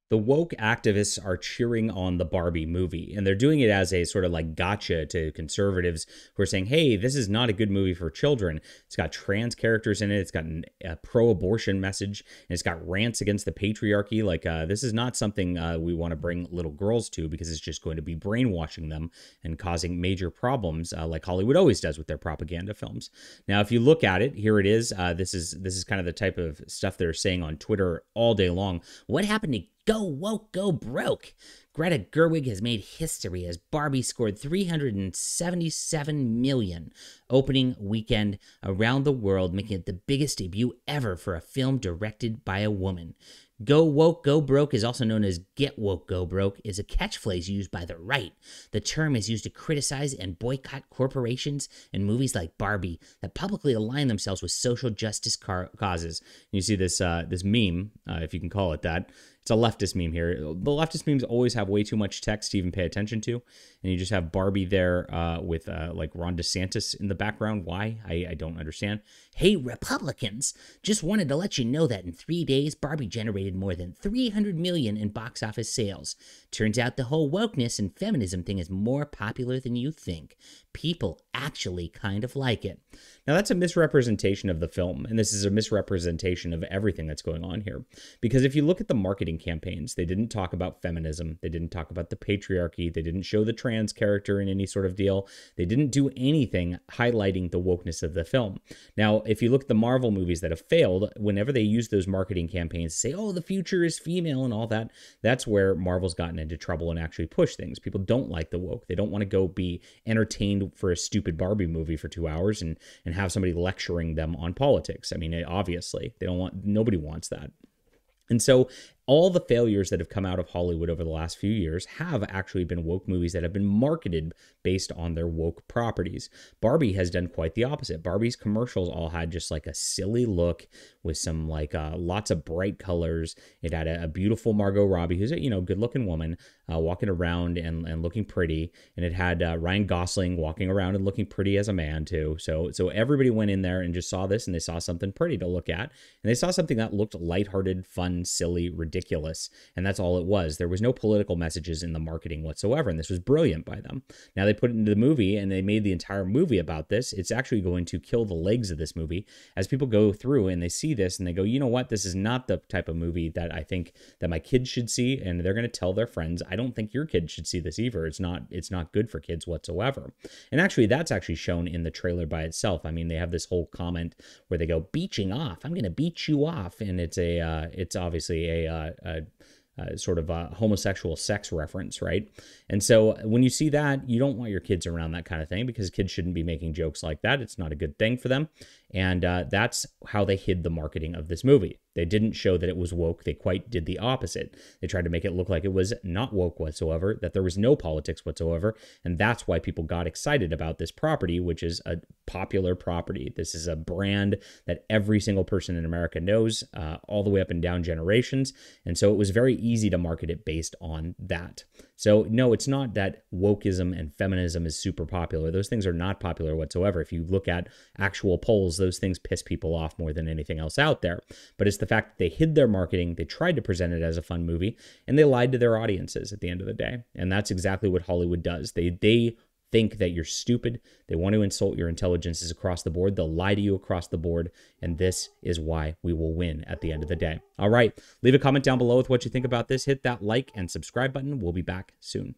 The woke activists are cheering on the Barbie movie, and they're doing it as a sort of like gotcha to conservatives who are saying, hey, this is not a good movie for children. It's got trans characters in it, it's got a pro abortion message, and it's got rants against the patriarchy. Like, this is not something we want to bring little girls to because it's just going to be brainwashing them and causing major problems, like Hollywood always does with their propaganda films. Now, if you look at it, here it is. This is kind of the type of stuff they're saying on Twitter all day long. What happened to Go Woke, Go Broke? Greta Gerwig has made history as Barbie scored 377 million opening weekend around the world, making it the biggest debut ever for a film directed by a woman. Go Woke, Go Broke is also known as Get Woke, Go Broke, is a catchphrase used by the right. The term is used to criticize and boycott corporations and movies like Barbie that publicly align themselves with social justice causes. You see this meme, if you can call it that. It's a leftist meme here. The leftist memes always have way too much text to even pay attention to. And you just have Barbie there with like Ron DeSantis in the background. Why? I don't understand. Hey, Republicans, just wanted to let you know that in 3 days, Barbie generated more than 300 million in box office sales. Turns out the whole wokeness and feminism thing is more popular than you think. People actually kind of like it. Now, that's a misrepresentation of the film, and this is a misrepresentation of everything that's going on here. Because if you look at the marketing campaigns, they didn't talk about feminism, they didn't talk about the patriarchy, they didn't show the trans character in any sort of deal, they didn't do anything highlighting the wokeness of the film. Now, if you look at the Marvel movies that have failed, whenever they use those marketing campaigns to say, oh, the future is female and all that, that's where Marvel's gotten into trouble and actually push things. People don't like the woke. They don't want to go be entertained for a stupid Barbie movie for 2 hours and have somebody lecturing them on politics. I mean, obviously, nobody wants that. And so all the failures that have come out of Hollywood over the last few years have actually been woke movies that have been marketed based on their woke properties. Barbie has done quite the opposite. Barbie's commercials all had just like a silly look with some like lots of bright colors. It had a beautiful Margot Robbie, who's a good looking woman, walking around and looking pretty. And it had Ryan Gosling walking around and looking pretty as a man too. So everybody went in there and just saw this, and they saw something pretty to look at, and they saw something that looked lighthearted, fun, silly, ridiculous. And that's all it was. There was no political messages in the marketing whatsoever, and this was brilliant by them. Now they put it into the movie, and they made the entire movie about this. It's actually going to kill the legs of this movie as people go through and they see this and they go, you know what? This is not the type of movie that I think that my kids should see, and they're going to tell their friends, I don't think your kid should see this either. It's not good for kids whatsoever. And actually, that's actually shown in the trailer by itself. I mean, they have this whole comment where they go, beaching off. I'm going to beat you off, and it's obviously a sort of a homosexual sex reference, right? And so when you see that, you don't want your kids around that kind of thing because kids shouldn't be making jokes like that. It's not a good thing for them. And that's how they hid the marketing of this movie. They didn't show that it was woke. They quite did the opposite. They tried to make it look like it was not woke whatsoever, that there was no politics whatsoever. And that's why people got excited about this property, which is a popular property. This is a brand that every single person in America knows, all the way up and down generations. And so it was very easy to market it based on that. So no, it's not that wokeism and feminism is super popular. Those things are not popular whatsoever. If you look at actual polls, those things piss people off more than anything else out there. But it's the fact that they hid their marketing, they tried to present it as a fun movie, and they lied to their audiences at the end of the day. And that's exactly what Hollywood does. They think that you're stupid. They want to insult your intelligences across the board. They'll lie to you across the board. And this is why we will win at the end of the day. All right. Leave a comment down below with what you think about this. Hit that like and subscribe button. We'll be back soon.